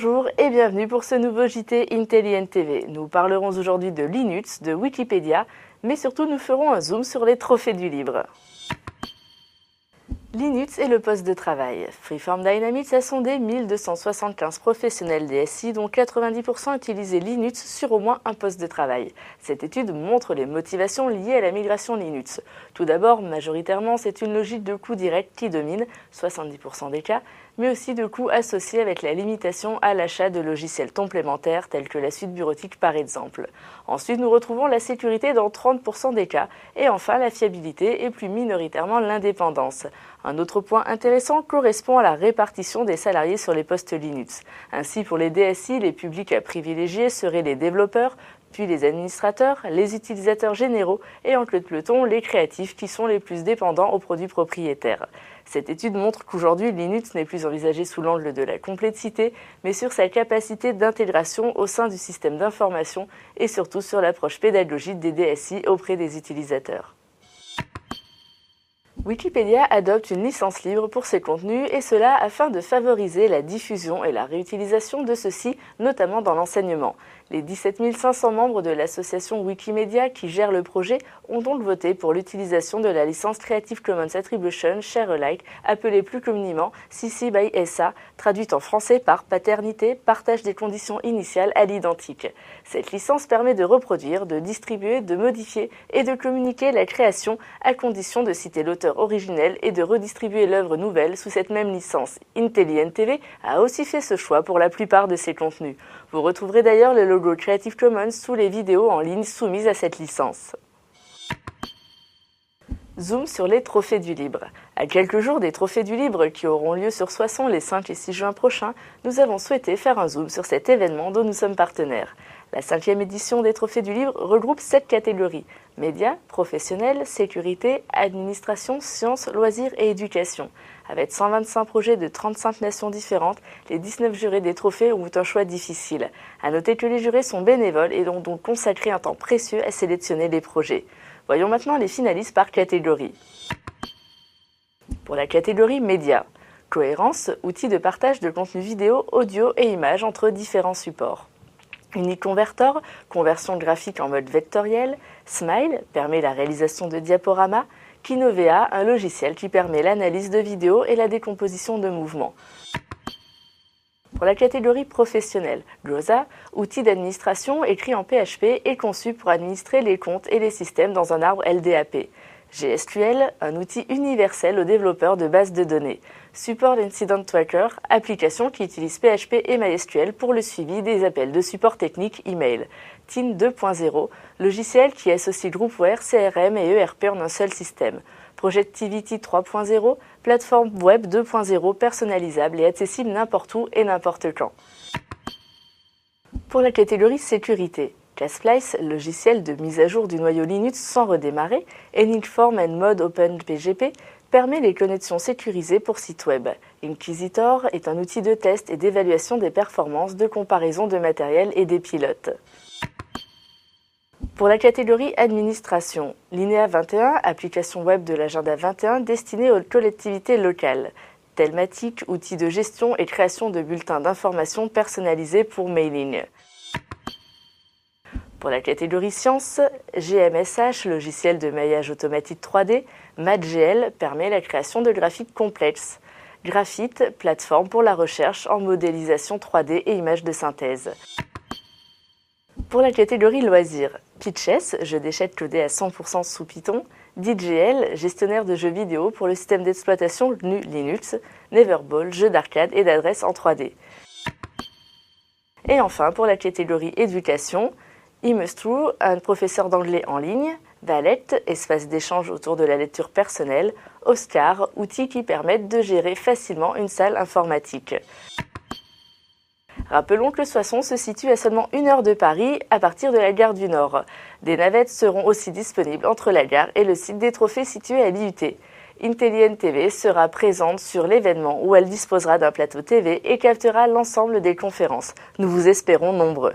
Bonjour et bienvenue pour ce nouveau JT Intelligent TV. Nous parlerons aujourd'hui de Linux, de Wikipédia, mais surtout nous ferons un zoom sur les trophées du libre. Linux est le poste de travail. Freeform Dynamics a sondé 1275 professionnels DSI, dont 90% utilisaient Linux sur au moins un poste de travail. Cette étude montre les motivations liées à la migration Linux. Tout d'abord, majoritairement, c'est une logique de coût direct qui domine, 70% des cas, mais aussi de coûts associés avec la limitation à l'achat de logiciels complémentaires tels que la suite bureautique par exemple. Ensuite, nous retrouvons la sécurité dans 30% des cas et enfin la fiabilité et plus minoritairement l'indépendance. Un autre point intéressant correspond à la répartition des salariés sur les postes Linux. Ainsi, pour les DSI, les publics à privilégier seraient les développeurs, puis les administrateurs, les utilisateurs généraux et en queue de peloton, les créatifs qui sont les plus dépendants aux produits propriétaires. Cette étude montre qu'aujourd'hui, Linux n'est plus envisagé sous l'angle de la complexité, mais sur sa capacité d'intégration au sein du système d'information et surtout sur l'approche pédagogique des DSI auprès des utilisateurs. Wikipédia adopte une licence libre pour ses contenus et cela afin de favoriser la diffusion et la réutilisation de ceux-ci, notamment dans l'enseignement. Les 17 500 membres de l'association Wikimedia qui gère le projet ont donc voté pour l'utilisation de la licence Creative Commons Attribution Share Alike, appelée plus communément CC by SA, traduite en français par paternité, partage des conditions initiales à l'identique. Cette licence permet de reproduire, de distribuer, de modifier et de communiquer la création à condition de citer l'auteur originel et de redistribuer l'œuvre nouvelle sous cette même licence. Intelligent TV a aussi fait ce choix pour la plupart de ses contenus. Vous retrouverez d'ailleurs le logo Creative Commons sous les vidéos en ligne soumises à cette licence. Zoom sur les trophées du libre. À quelques jours des trophées du libre qui auront lieu sur Soissons les 5 et 6 juin prochains, nous avons souhaité faire un zoom sur cet événement dont nous sommes partenaires. La 5e édition des trophées du libre regroupe 7 catégories: médias, professionnels, sécurité, administration, sciences, loisirs et éducation. Avec 125 projets de 35 nations différentes, les 19 jurés des trophées ont eu un choix difficile. À noter que les jurés sont bénévoles et ont donc consacré un temps précieux à sélectionner les projets. Voyons maintenant les finalistes par catégorie. Pour la catégorie médias, cohérence, outil de partage de contenu vidéo, audio et images entre différents supports. Uniconvertor, conversion graphique en mode vectoriel. Smile, permet la réalisation de diaporamas. Kinovea, un logiciel qui permet l'analyse de vidéos et la décomposition de mouvements. Pour la catégorie professionnelle, Glosa, outil d'administration écrit en PHP et conçu pour administrer les comptes et les systèmes dans un arbre LDAP. GSQL, un outil universel aux développeurs de bases de données. Support Incident Tracker, application qui utilise PHP et MySQL pour le suivi des appels de support technique email. Team 2.0, logiciel qui associe Groupware, CRM et ERP en un seul système. Projectivity 3.0, plateforme web 2.0 personnalisable et accessible n'importe où et n'importe quand. Pour la catégorie sécurité, Casplice, logiciel de mise à jour du noyau Linux sans redémarrer, Enigform and Mode OpenPGP, permet les connexions sécurisées pour sites web. Inquisitor est un outil de test et d'évaluation des performances, de comparaison de matériel et des pilotes. Pour la catégorie administration, Linea 21, application web de l'agenda 21 destinée aux collectivités locales. Telmatic, outil de gestion et création de bulletins d'information personnalisés pour mailing. Pour la catégorie sciences, GMSH, logiciel de maillage automatique 3D, MathGL permet la création de graphiques complexes. Graphite, plateforme pour la recherche en modélisation 3D et images de synthèse. Pour la catégorie loisirs, Pitchess, jeu d'échecs codé à 100% sous Python, DJL, gestionnaire de jeux vidéo pour le système d'exploitation GNU Linux, Neverball, jeu d'arcade et d'adresse en 3D. Et enfin, pour la catégorie éducation, Imustru, un professeur d'anglais en ligne, Valect, espace d'échange autour de la lecture personnelle, Oscar, outils qui permettent de gérer facilement une salle informatique. Rappelons que Soissons se situe à seulement 1 heure de Paris à partir de la gare du Nord. Des navettes seront aussi disponibles entre la gare et le site des trophées situé à l'IUT. Intelligent TV sera présente sur l'événement où elle disposera d'un plateau TV et captera l'ensemble des conférences. Nous vous espérons nombreux.